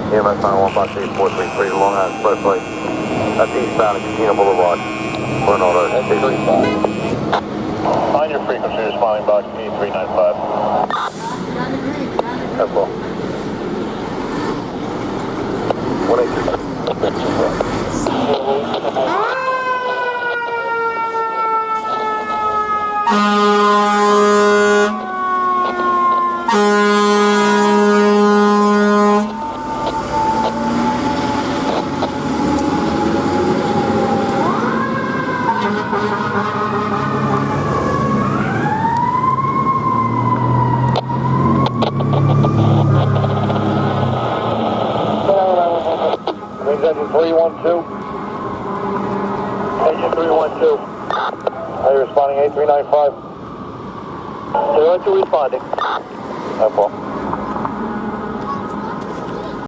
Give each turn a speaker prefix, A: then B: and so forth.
A: EMS 915 Long Island Expressway. That's eastbound at Kissena Boulevard. For an order.
B: Find your frequency, responding box P395.
A: That's all. 182.
B: Engine 312. Engine 312. Are you responding A395? 312 responding. That's all.